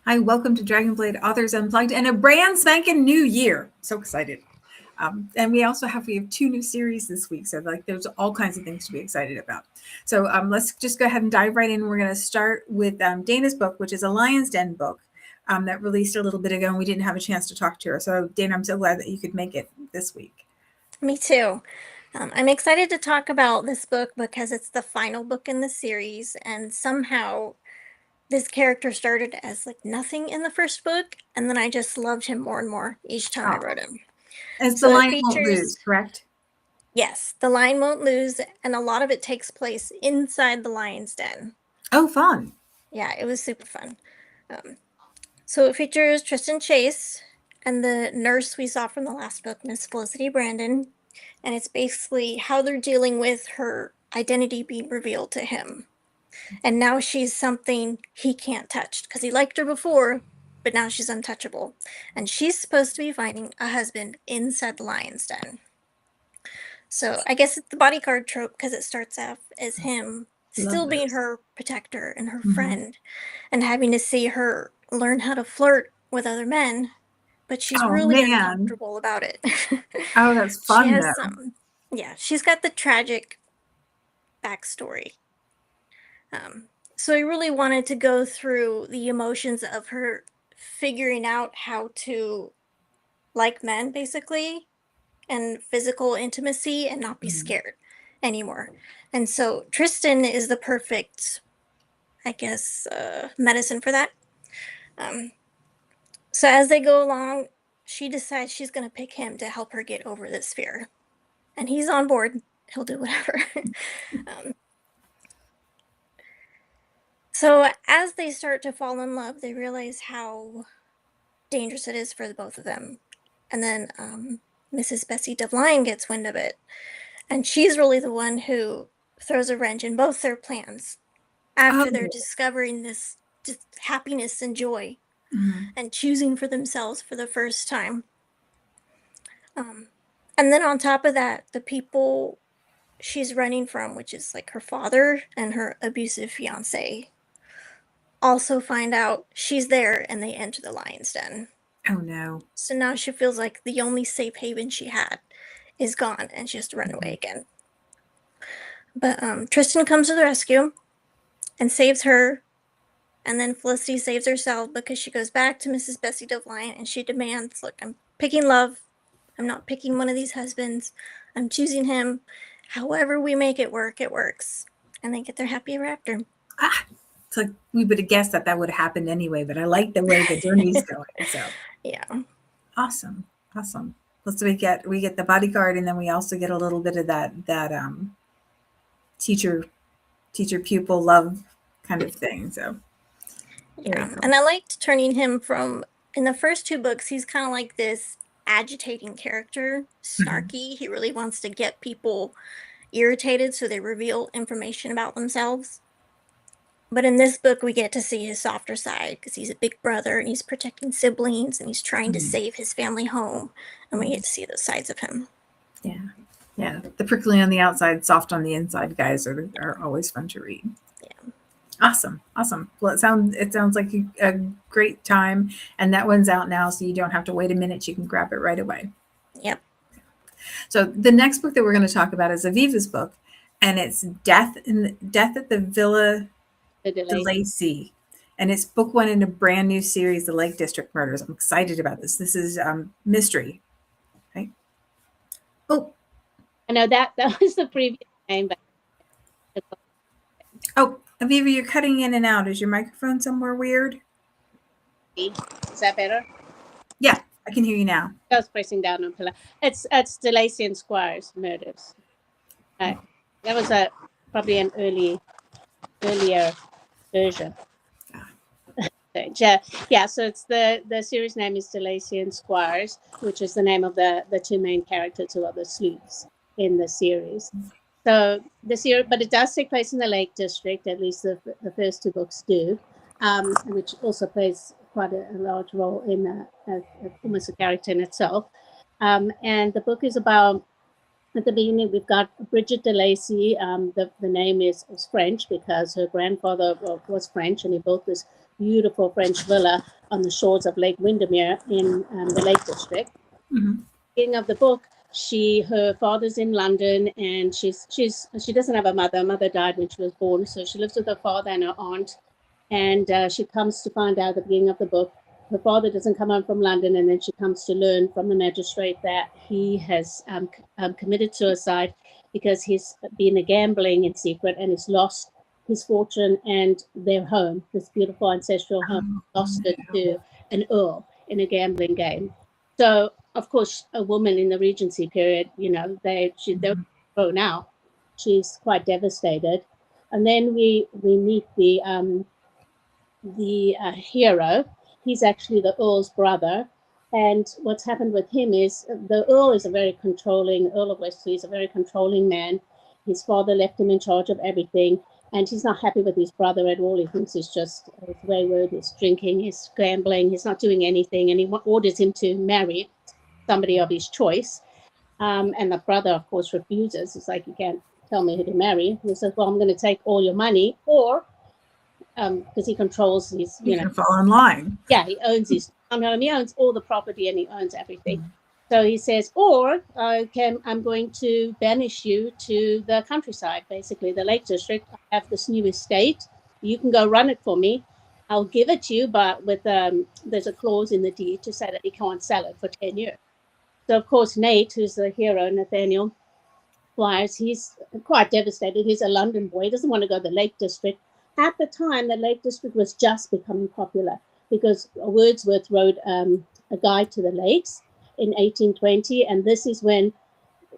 Hi, welcome to Dragonblade Authors Unplugged and a brand spanking new year. So excited. And we have 2 new series this week. So like there's all kinds of things to be excited about. So let's just go ahead and dive right in. We're going to start with Dayna's book, which is a Lion's Den book that released a little bit ago, and we didn't have a chance to talk to her. So Dayna, I'm so glad that you could make it this week. Me too. I'm excited to talk about this book because it's the final book in the series, and somehow this character started as like nothing in the first book, and then I just loved him more and more each time I wrote him. As So the it Lion won't features, lose, correct? yes, the lion won't lose, and a lot of it takes place inside the lion's den. Oh, fun. Yeah, it was super fun. So it features Tristan Chase and the nurse we saw from the last book, Miss Felicity Brandon, and it's basically how they're dealing with her identity being revealed to him. And now she's something he can't touch because he liked her before, but now she's untouchable. And she's supposed to be finding a husband inside the lion's den. So I guess it's the bodyguard trope because it starts off as him still being her protector and her friend and having to see her learn how to flirt with other men, but she's really uncomfortable about it. Oh, that's fun, she has though. She's got the tragic backstory. So I really wanted to go through the emotions of her figuring out how to like men, basically, and physical intimacy and not be scared anymore. And so Tristan is the perfect, I guess, medicine for that. So as they go along, she decides she's going to pick him to help her get over this fear. And he's on board. He'll do whatever. So as they start to fall in love, they realize how dangerous it is for the both of them. And then Mrs. Bessie Devline gets wind of it. And she's really the one who throws a wrench in both their plans after they're discovering this just happiness and joy and choosing for themselves for the first time. And then on top of that, the people she's running from, which is like her father and her abusive fiance, also find out she's there and they enter the lion's den. Oh, no. So now she feels like the only safe haven she had is gone and she has to run away again. But Tristan comes to the rescue and saves her. And then Felicity saves herself because she goes back to Mrs. Bessie Devline and she demands, look, I'm picking love. I'm not picking one of these husbands. I'm choosing him. However we make it work, it works. And they get their happy ever after. It's like we would have guessed that would have happened anyway, but I like the way the journey's going. So yeah, awesome. Let's we get the bodyguard, and then we also get a little bit of that teacher pupil love kind of thing. So yeah, and I liked turning him from, in the first 2 books, he's kind of like this agitating character, snarky. He really wants to get people irritated so they reveal information about themselves. But in this book, we get to see his softer side because he's a big brother and he's protecting siblings and he's trying to save his family home. And we get to see those sides of him. Yeah. The prickly on the outside, soft on the inside guys are always fun to read. Yeah. Awesome. Well, it sounds like a great time, and that one's out now, so you don't have to wait a minute. You can grab it right away. Yep. So the next book that we're going to talk about is Aviva's book, and it's Death at the Villa de Lacey. And it's book 1 in a brand new series, The Lake District Murders. I'm excited about this. This is mystery. Right? Oh. I know that was the previous name. But oh, Aviva, you're cutting in and out. Is your microphone somewhere weird? Is that better? Yeah, I can hear you now. I was pressing down on pillar. It's the Lacey and Squires murders. That was probably an earlier version. Yeah, so it's the series name is Lacey and Squires, which is the name of the 2 main characters who are the sleuths in the series. So the series, but it does take place in the Lake District, at least the first 2 books do, which also plays quite a large role in almost a character in itself. And the book is about At the beginning, we've got Bridget de Lacy. The name is French because her grandfather was French, and he built this beautiful French villa on the shores of Lake Windermere in the Lake District. Mhm. Beginning of the book, her father's in London, and she doesn't have a mother. Her mother died when she was born, so she lives with her father and her aunt. And she comes to find out at the beginning of the book, her father doesn't come home from London, and then she comes to learn from the magistrate that he has committed suicide because he's been gambling in secret and he's lost his fortune and their home, this beautiful ancestral home, lost it to an earl in a gambling game. So, of course, a woman in the Regency period, they're thrown out. She's quite devastated. And then we meet the hero. He's actually the Earl's brother. And what's happened with him is the Earl is Earl of Westley is a very controlling man. His father left him in charge of everything. And he's not happy with his brother at all. He thinks he's just wayward, he's drinking, he's gambling, he's not doing anything. And he orders him to marry somebody of his choice. And the brother, of course, refuses. It's like, you can't tell me who to marry. He says, well, I'm going to take all your money, or because he controls his, can fall in line. Yeah, he owns his home. He owns all the property and he owns everything. Mm-hmm. So he says, or I'm going to banish you to the countryside, basically the Lake District. I have this new estate. You can go run it for me. I'll give it to you, but with there's a clause in the deed to say that he can't sell it for 10 years. So, of course, Nate, who's the hero, Nathaniel Squires, he's quite devastated. He's a London boy. He doesn't want to go to the Lake District. At the time, the Lake District was just becoming popular because Wordsworth wrote a guide to the lakes in 1820. And this is when,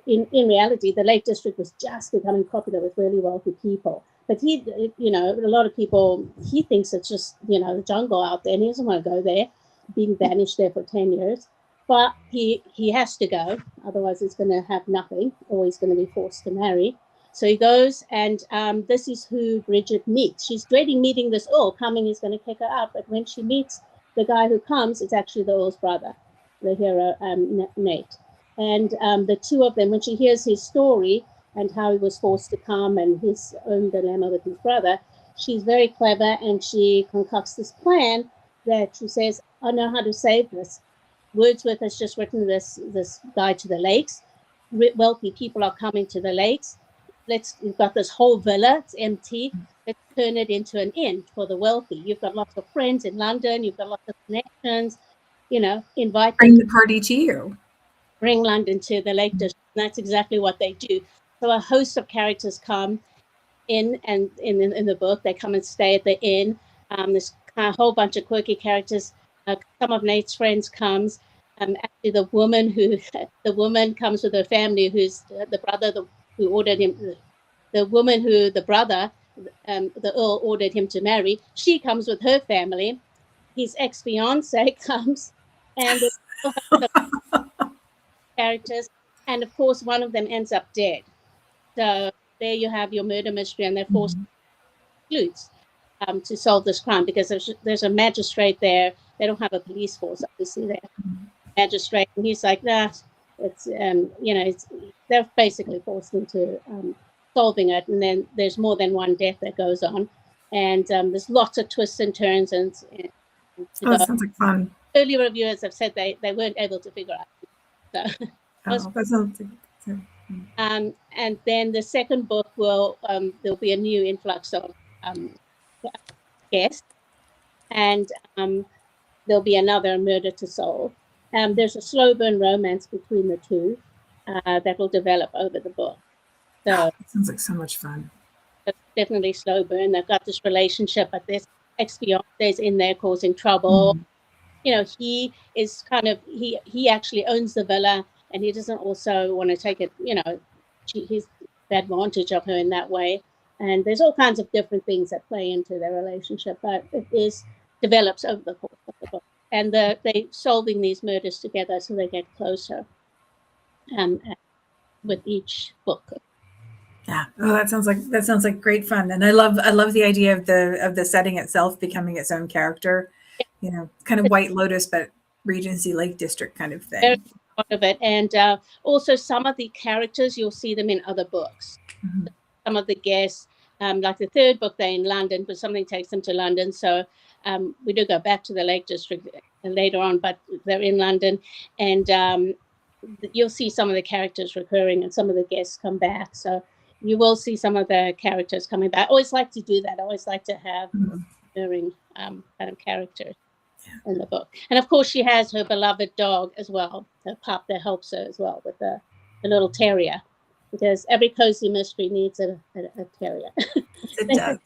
in reality, the Lake District was just becoming popular with really wealthy people. But a lot of people, he thinks it's just, the jungle out there, and he doesn't want to go there, being banished there for 10 years. But he has to go, otherwise he's going to have nothing, or he's going to be forced to marry. So he goes, and this is who Bridget meets. She's dreading meeting this Earl coming. He's going to kick her out. But when she meets the guy who comes, it's actually the Earl's brother, the hero, Nate. And the two of them, when she hears his story and how he was forced to come and his own dilemma with his brother, she's very clever, and she concocts this plan that she says, I know how to save this. Wordsworth has just written this guide to the lakes. Wealthy people are coming to the lakes. We've got this whole villa, it's empty. Let's turn it into an inn for the wealthy. You've got lots of friends in London. You've got lots of connections. Invite Bring the party to you. Bring London to the Lake District. And that's exactly what they do. So a host of characters come in, and in the book, they come and stay at the inn. There's a whole bunch of quirky characters. Some of Nate's friends comes. Actually, the woman comes with her family, who's the brother who ordered him. The woman who the brother, the Earl, ordered him to marry. She comes with her family. His ex-fiance comes, and characters, and of course, one of them ends up dead. So there you have your murder mystery, and they're forced to solve this crime because there's a magistrate there. They don't have a police force, obviously. They're magistrate, and he's like, nah, they're basically forced into solving it. And then there's more than one death that goes on, and there's lots of twists and turns. And that sounds like fun. Early reviewers have said they weren't able to figure out. So that sounds like, and then the second book there'll be a new influx of guests, and there'll be another murder to solve. There's a slow burn romance between the two that will develop over the book. So that sounds like so much fun. It's definitely slow burn. They've got this relationship, but there's ex-fiancés in there causing trouble. He is he actually owns the villa, and he doesn't also want to take it, he's the advantage of her in that way. And there's all kinds of different things that play into their relationship, but it develops over the course of the book. And they're solving these murders together, so they get closer with each book. Yeah. Oh, that sounds like great fun. And I love the idea of the setting itself becoming its own character. Kind of White Lotus, but Regency Lake District kind of thing. part of it. And also some of the characters, you'll see them in other books. Mhm. Some of the guests, like the third book, they're in London, but something takes them to London. So we do go back to the Lake District later on, but they're in London. And you'll see some of the characters recurring and some of the guests come back. So you will see some of the characters coming back. I always like to do that. I always like to have Mhm. recurring kind of characters in the book. And of course, she has her beloved dog as well, her pup that helps her as well with the little terrier, because every cozy mystery needs a terrier. It does.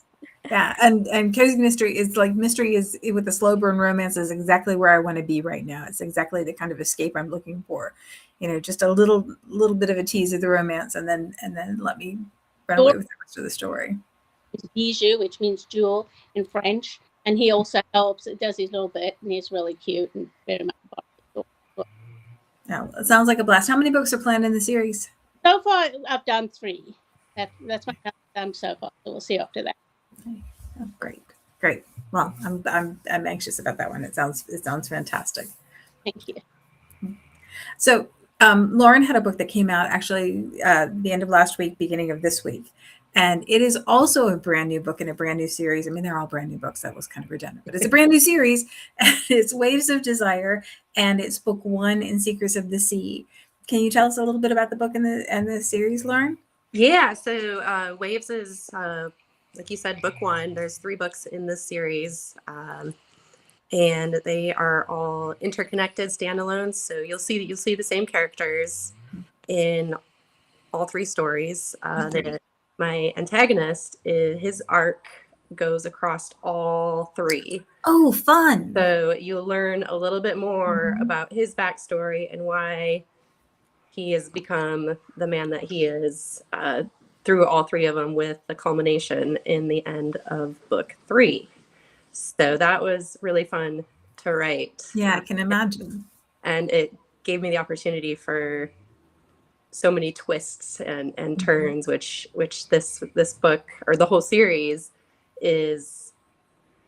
Yeah, and cozy mystery is like mystery is with the slow burn romance is exactly where I want to be right now. It's exactly the kind of escape I'm looking for. You know, just a little bit of a tease of the romance, and then let me run away with the rest of the story. Bijou, which means jewel in French, and he also helps. It does his little bit, and he's really cute and very much part of the story. Yeah, it sounds like a blast. How many books are planned in the series? So far, I've done 3. That's my done so far. So we'll see after that. Okay. Oh, great. Well, I'm anxious about that one. It sounds fantastic. Thank you. So Lauren had a book that came out actually the end of last week, beginning of this week. And it is also a brand new book in a brand new series. I mean, they're all brand new books. That was kind of redundant, but it's a brand new series. It's Waves of Desire, and it's book 1 in Secrets of the Sea. Can you tell us a little bit about the book and the series, Lauren? Yeah, so Waves is, like you said, book 1. There's 3 books in this series, and they are all interconnected standalones. So you'll see the same characters in all 3 stories. My antagonist, his arc goes across all 3. Oh, fun! So you'll learn a little bit more about his backstory and why he has become the man that he is through all 3 of them, with the culmination in the end of book 3. So that was really fun to write. Yeah, I can imagine. And it gave me the opportunity for so many twists and turns, which this book, or the whole series, is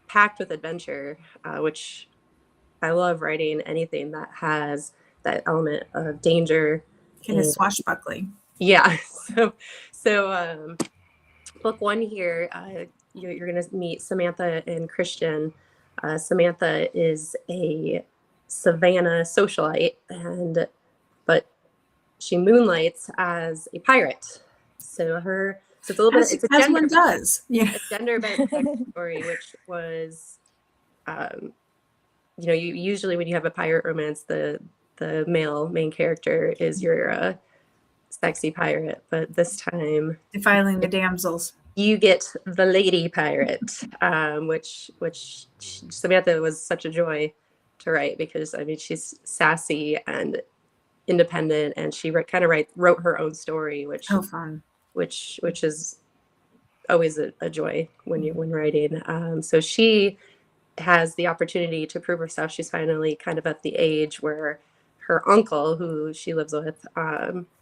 packed with adventure, which I love writing anything that has that element of danger. Kind of swashbuckling. Yeah. So book 1 here, you're going to meet Samantha and Christian. Samantha is a Savannah socialite, but she moonlights as a pirate. So it's a little bit, it's a as gender, one does. Yeah. a gender-bent story, which was, you usually when you have a pirate romance, the male main character is your sexy pirate, but this time Defiling the damsels. you get the lady pirate, which Samantha was such a joy to write, because I mean she's sassy and independent, and she kind of wrote her own story, which fun. which is always a joy when writing. So she has the opportunity to prove herself. She's finally kind of at the age where her uncle, who she lives with,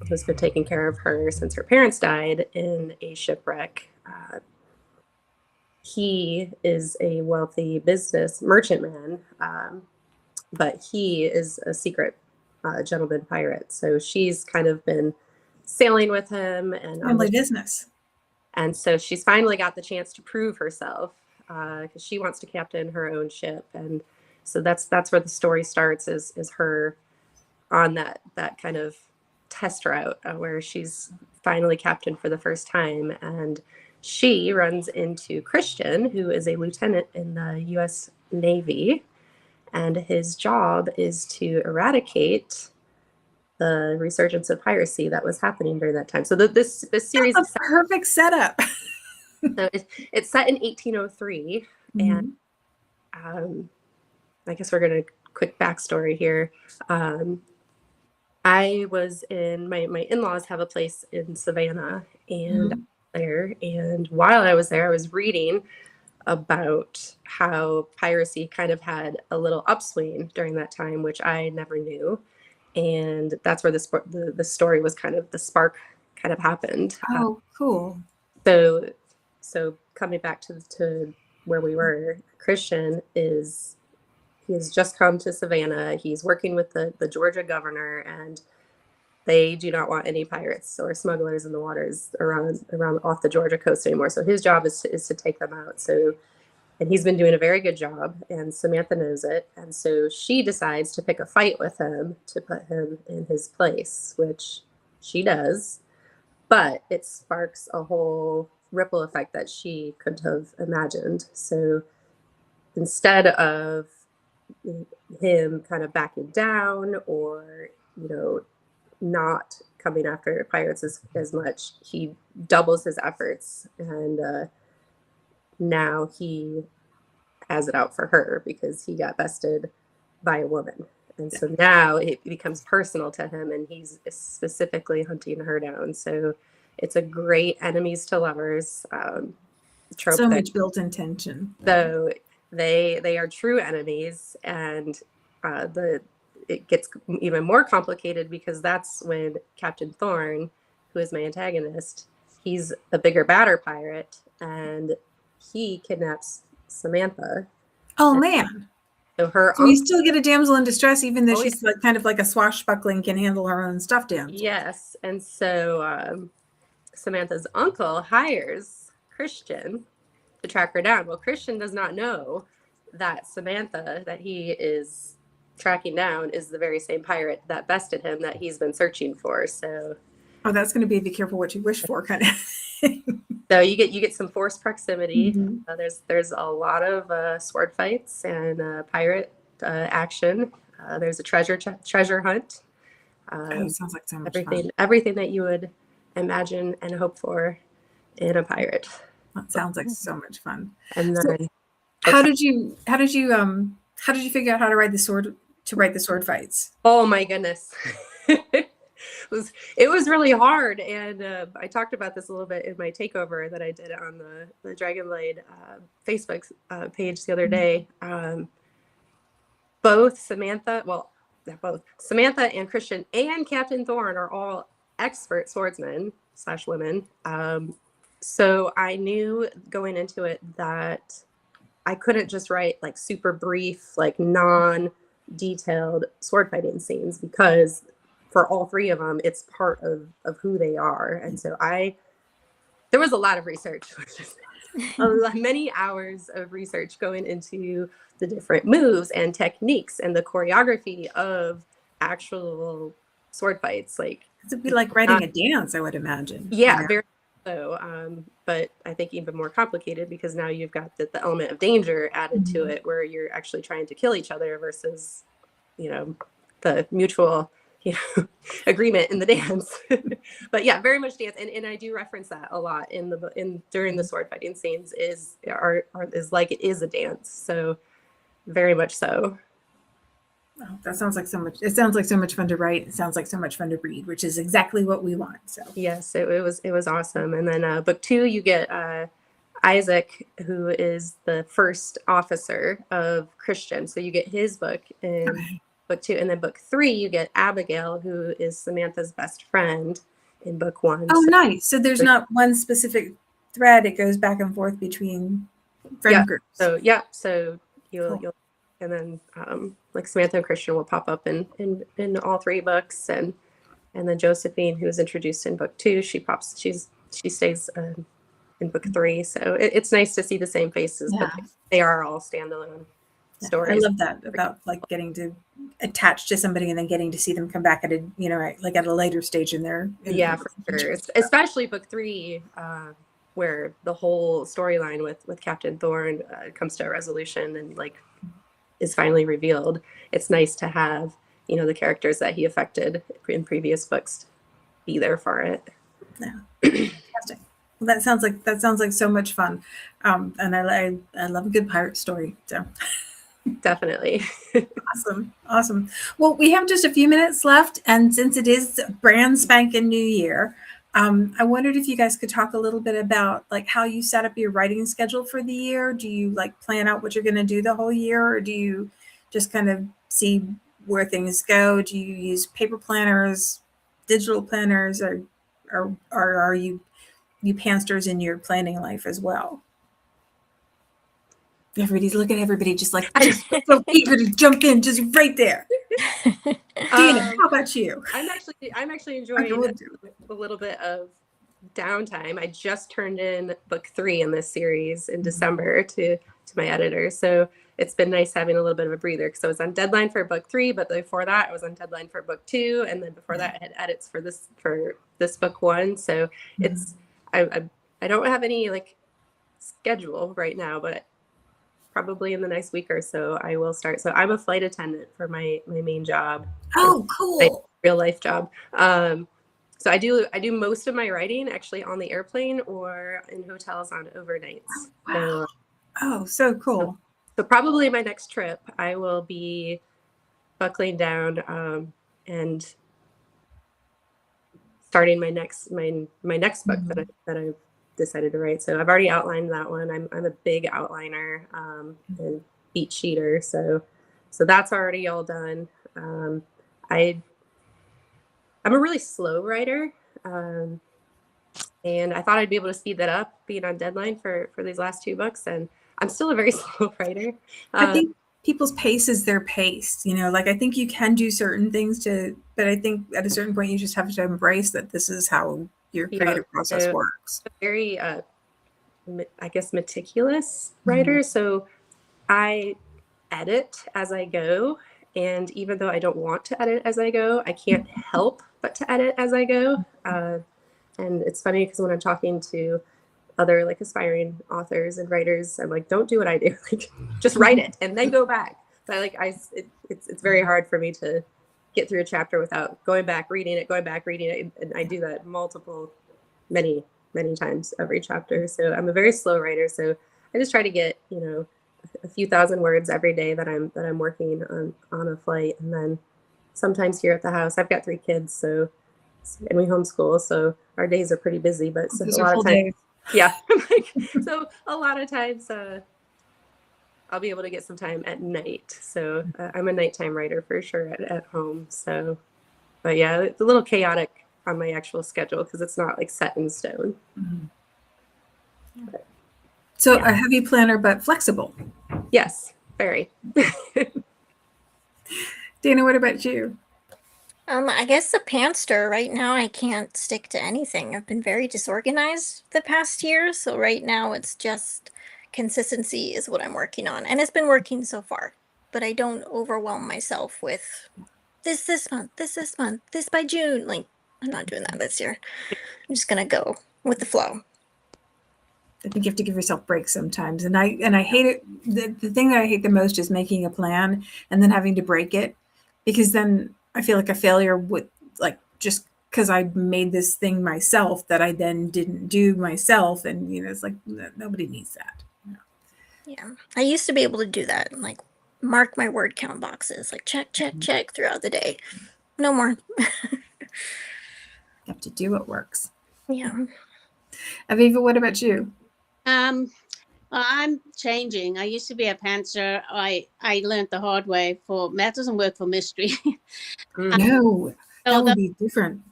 who's been taking care of her since her parents died in a shipwreck, he is a wealthy business merchantman, but he is a secret gentleman pirate. So she's kind of been sailing with him and Family business. And so she's finally got the chance to prove herself, because she wants to captain her own ship. And so that's where the story starts, is her on that kind of test route, where she's finally captained for the first time. And she runs into Christian, who is a lieutenant in the U.S. Navy, and his job is to eradicate the resurgence of piracy that was happening during that time. So this series is a perfect setup. So it's set in 1803, and I guess we're going to quick backstory here. I was in my in-laws have a place in Savannah, and there, and while I was there, I was reading about how piracy kind of had a little upswing during that time, which I never knew. And that's where the story was kind of, the spark kind of happened. Oh, cool. So coming back to where we were, Christian he has just come to Savannah. He's working with the Georgia governor, and they do not want any pirates or smugglers in the waters around off the Georgia coast anymore. So his job is to take them out. So, and he's been doing a very good job, and Samantha knows it. And so she decides to pick a fight with him to put him in his place, which she does. But it sparks a whole ripple effect that she couldn't have imagined. So instead of him kind of backing down or, not coming after pirates as much, he doubles his efforts. And now he has it out for her because he got bested by a woman. And so now it becomes personal to him, and he's specifically hunting her down. So it's a great enemies to lovers trope. So much built-in tension. So they are true enemies, and it gets even more complicated because that's when Captain Thorn, who is my antagonist, he's a bigger, badder pirate, and he kidnaps Samantha. Oh man. So we still get a damsel in distress, even though she's yeah. like kind of like a swashbuckling, can handle her own stuff damsel. Yes. And so Samantha's uncle hires Christian to track her down. Well, Christian does not know that Samantha, that he is tracking down, is the very same pirate that bested him that he's been searching for. So that's going to be clear what you wish for kind of. So you get some forced proximity. Mm-hmm. There's a lot of sword fights and pirate action. There's a treasure hunt. It sounds like so much fun. Everything that you would imagine and hope for in a pirate. That sounds like so much fun. And then, so how did you figure out how to write the sword fights? Oh my goodness. It was really hard, and I talked about this a little bit in my takeover that I did on the Dragonblade Facebook page the other day. Both Samantha and Christian and Captain Thorn are all expert swordsmen / women. So I knew going into it that I couldn't just write like super brief, like non-detailed sword fighting scenes, because for all three of them, it's part of who they are. And so there was a lot of research, many hours of research going into the different moves and techniques and the choreography of actual sword fights. Like it'd be like writing a dance, I would imagine. Yeah, very so. But I think even more complicated because now you've got the element of danger added to it, where you're actually trying to kill each other versus, the mutual agreement in the dance. But yeah, very much dance, and I do reference that a lot during the sword fighting scenes is like it is a dance. So very much so. Oh, that sounds like so much. It sounds like so much fun to write. It sounds like so much fun to read, which is exactly what we want. So yes, it was awesome. And then book 2, you get Isaac, who is the first officer of Christian. So you get his book in book 2, and then book 3, you get Abigail, who is Samantha's best friend in book 1. Oh, nice. So there's not one specific thread. It goes back and forth between friend groups. So you'll and then like Samantha and Christian will pop up in all 3 books, and then Josephine, who is introduced in book 2, she stays in book 3. So it's nice to see the same faces, but they are all standalone stories. I love that about like getting to attach to somebody and then getting to see them come back at a at a later stage in their for sure. Especially book 3, where the whole storyline with Captain Thorn comes to a resolution and like is finally revealed. It's nice to have the characters that he affected in previous books be there for it. Yeah, fantastic. Well, that sounds like so much fun, and I love a good pirate story. So. Definitely. Awesome. Well, we have just a few minutes left, and since it is brand spanking new year, I wondered if you guys could talk a little bit about like how you set up your writing schedule for the year. Do you like plan out what you're going to do the whole year, or do you just kind of see where things go? Do you use paper planners, digital planners, or are you pantsters in your planning life as well? Everybody's looking at everybody just like just so eager to jump in, just right there. Dayna, how about you? I'm actually Okay, enjoying we'll do. a little bit of downtime. I just turned in book 3 in this series in December to my editor, so it's been nice having a little bit of a breather because I was on deadline for book 3, but before that I was on deadline for book 2, and then before that I had edits for this book 1. So it's I don't have any like schedule right now, but probably in the next week or so I will start. So I'm a flight attendant for my main job. Oh, My cool. real life job. So I do most of my writing actually on the airplane or in hotels on overnights. Wow. Oh, so cool. So probably my next trip, I will be buckling down and starting my next book that I've decided to write. So I've already outlined that one. I'm a big outliner and beat sheeter, so that's already all done. I'm a really slow writer, and I thought I'd be able to speed that up, being on deadline for these last 2 books, and I'm still a very slow writer. I think people's pace is their pace. Like I think you can do certain things but I think at a certain point you just have to embrace that this is how your creative process works. Very, I guess, meticulous writer. So I edit as I go. And even though I don't want to edit as I go, I can't help but to edit as I go. And it's funny because when I'm talking to other like aspiring authors and writers, I'm like, don't do what I do. Like, just write it and then go back. But it's very hard for me to get through a chapter without going back, reading it, and I do that many times every chapter. So I'm a very slow writer. So I just try to get a few thousand words every day that I'm working on a flight, and then sometimes here at the house. I've got 3 kids, and we homeschool, so our days are pretty busy. But a lot of times, yeah, so a lot of times I'll be able to get some time at night. So I'm a nighttime writer for sure at home. So, but yeah, it's a little chaotic on my actual schedule because it's not like set in stone. But, so a heavy planner, but flexible. Yes, very. Dayna, what about you? I guess the pantster. Right now I can't stick to anything. I've been very disorganized the past year, so right now it's just consistency is what I'm working on, and it's been working so far. But I don't overwhelm myself with this month, this by June. Like, I'm not doing that this year. I'm just gonna go with the flow. I think you have to give yourself breaks sometimes, and I hate it. The thing that I hate the most is making a plan and then having to break it, because then I feel like a failure with like just because I made this thing myself that I then didn't do myself, and it's like nobody needs that. Yeah, I used to be able to do that, like mark my word count boxes, like check throughout the day. No more. You have to do what works. Yeah. Aviva, what about you? Well, I'm changing. I used to be a pantser. I learned the hard way that doesn't work for mystery. No, that would be different.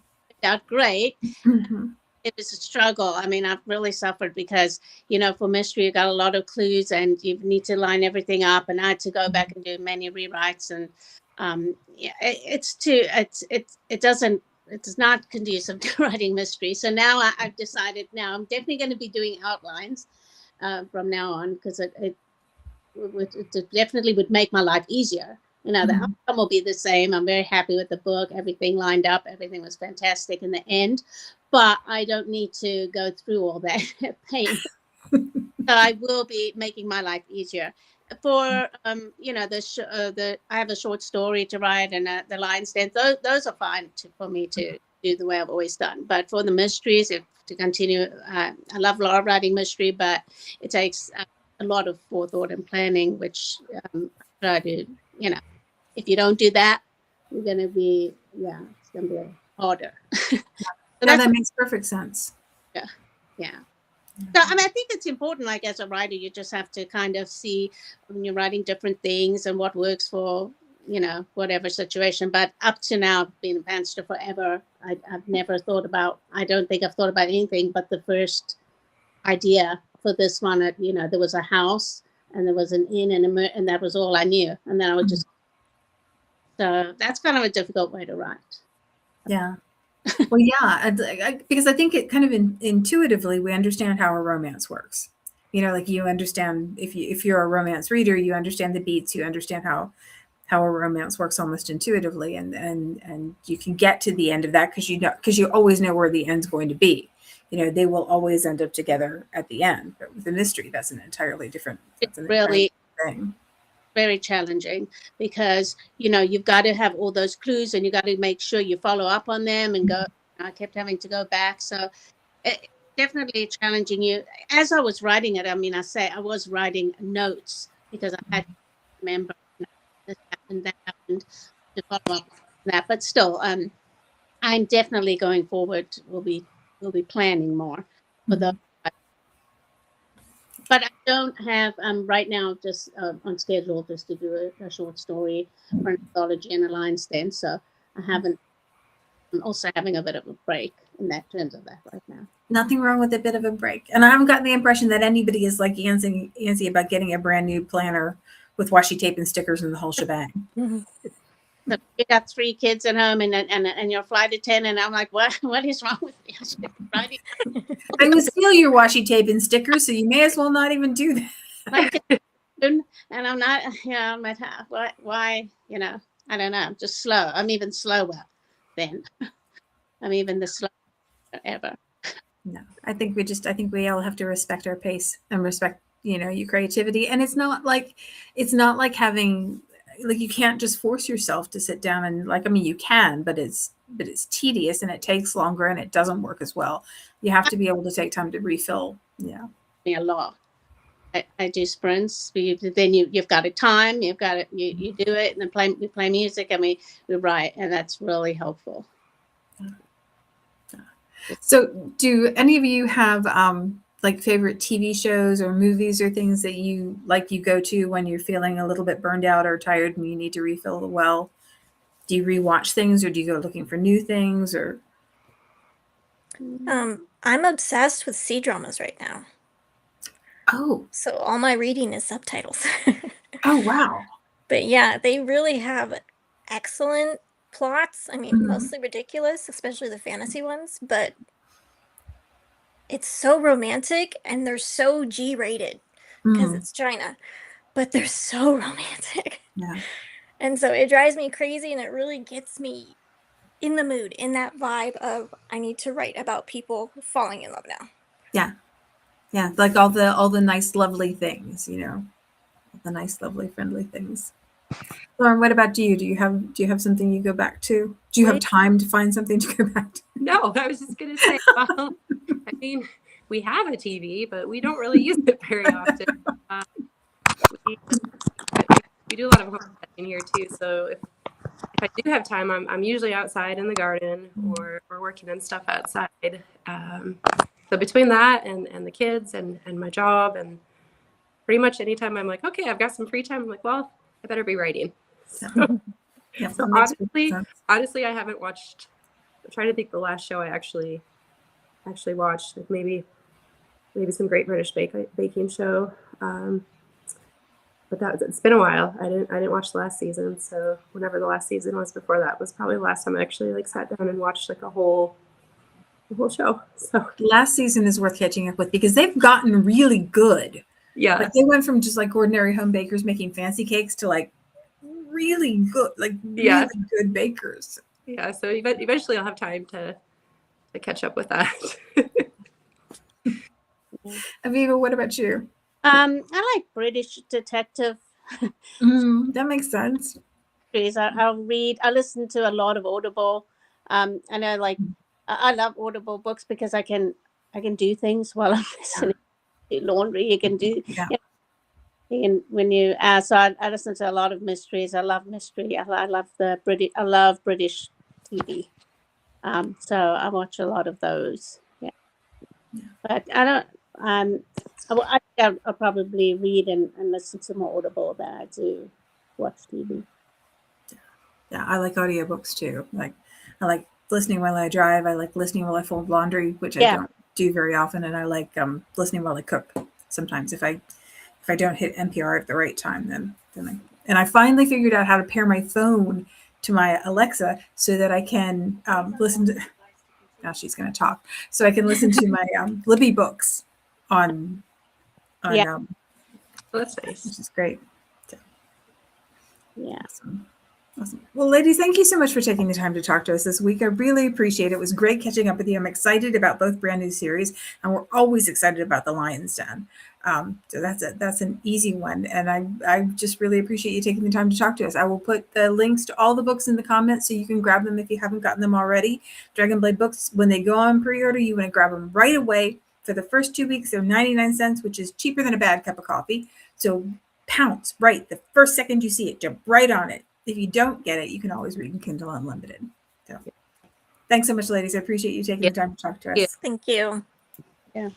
Out great. It was a struggle. I mean, I've really suffered because, for mystery, you got a lot of clues and you need to line everything up. And I had to go back and do many rewrites. And it's not conducive to writing mystery. So now I've decided I'm definitely going to be doing outlines from now on, because it definitely would make my life easier. The outcome will be the same. I'm very happy with the book. Everything lined up. Everything was fantastic in the end. But I don't need to go through all that pain. So I will be making my life easier. For I have a short story to write and the line stands. Those are fine for me to do the way I've always done. But for the mysteries, to continue, I love writing mystery, but it takes a lot of forethought and planning, which I try to, if you don't do that, you're going to be, it's going to be harder. So that makes perfect sense. Yeah. So, I think it's important, like as a writer, you just have to kind of see when you're writing different things and what works for, whatever situation. But up to now, I've been a pantser forever. I've never I don't think I've thought about anything but the first idea for this one. There was a house and there was an inn and that was all I knew. And then I would just, so that's kind of a difficult way to write. Yeah. Well, yeah, because I think it kind of intuitively we understand how a romance works. You know, like you understand if you're a romance reader, you understand the beats, you understand how a romance works almost intuitively, and you can get to the end of that because you always know where the end's going to be. You know, they will always end up together at the end. But with a mystery, that's an entirely different. It's really thing. Very challenging because you've got to have all those clues and you got to make sure you follow up on them and go. I kept having to go back, so it definitely challenging you. As I was writing it, I mean, I was writing notes because I had to remember this happened, that happened, to follow up on that. But still, I'm definitely going forward. We'll be planning more for those. But I don't have right now just on schedule just to do a short story for an anthology and a Lyon stand. So I haven't. I'm also having a bit of a break in that terms of that right now. Nothing wrong with a bit of a break. And I haven't gotten the impression that anybody is like antsy about getting a brand new planner with washi tape and stickers and the whole shebang. So you got 3 kids at home and your flight attendant, and I'm like, what is wrong with me? I should be writing. I would steal your washi tape and stickers, so you may as well not even do that. And I'm not, I'm like, why, I don't know. I'm just slow. I'm even slower then. I'm even the slowest ever. No, I think we all have to respect our pace and respect, your creativity. And it's not like having, like, you can't just force yourself to sit down and you can, but it's tedious and it takes longer and it doesn't work as well. You have to be able to take time to refill. Yeah. A lot. I do sprints. Then you've got a time. You've got it. You do it, and then we play music, and we write, and that's really helpful. So, do any of you have favorite TV shows or movies or things that you go to when you're feeling a little bit burned out or tired and you need to refill the well? Do you rewatch things or do you go looking for new things or? I'm obsessed with C-dramas right now. Oh. So all my reading is subtitles. Oh, wow. But yeah, they really have excellent plots. I mean, mostly ridiculous, especially the fantasy ones, but it's so romantic and they're so G-rated because it's China, but they're so romantic. Yeah. And so it drives me crazy and it really gets me in the mood, in that vibe of I need to write about people falling in love now. Yeah. Yeah, like all the nice, lovely things, the nice, lovely, friendly things. Lauren, what about you? Do you have something you go back to? Do you have time to find something to go back to? No, I was just going to say, well, I mean, we have a TV, but we don't really use it very often. We do a lot of homesteading here too, so if I do have time, I'm usually outside in the garden or working on stuff outside. So between that and the kids and my job and pretty much anytime I'm like, okay, I've got some free time, I'm like, well, I better be writing. So, Yeah, so honestly, I haven't watched. I'm trying to think the last show I actually watched, like maybe some Great British Baking Show. But it's been a while. I didn't watch the last season, so whenever the last season was before that was probably the last time I actually sat down and watched a whole show. So last season is worth catching up with because they've gotten really good. Yeah, they went from just ordinary home bakers making fancy cakes to really good, really good bakers. Yeah, so eventually I'll have time to catch up with that. Aviva, what about you? I like British detective. That makes sense. I'll read. I listen to a lot of Audible. I know, I love Audible books because I can do things while I'm listening. Do laundry. You can do. Yeah. When you so I listen to a lot of mysteries. I love mystery. I love British TV. So I watch a lot of those. Yeah. But I don't. I think I'll probably read and listen to more Audible than I do watch TV. Yeah, I like audiobooks too. I like listening while I drive. I like listening while I fold laundry, which I don't do very often, and I like listening while I cook. Sometimes if if I don't hit NPR at the right time, then I finally figured out how to pair my phone to my Alexa so that I can listen to. Now she's going to talk, so I can listen to my Libby books on Yeah. Oh, that's nice. which is great. Yeah. Awesome. Well, ladies, thank you so much for taking the time to talk to us this week. I really appreciate it. It was great catching up with you. I'm excited about both brand new series, and we're always excited about the Lion's Den. So that's an easy one, and I just really appreciate you taking the time to talk to us. I will put the links to all the books in the comments so you can grab them if you haven't gotten them already. Dragonblade books, when they go on pre-order, you want to grab them right away. For the first 2 weeks, they're 99 cents, which is cheaper than a bad cup of coffee. So pounce right the first second you see it, jump right on it. If you don't get it, you can always read in Kindle Unlimited. So thanks so much, ladies. I appreciate you taking the time to talk to us. Thank you. Yeah.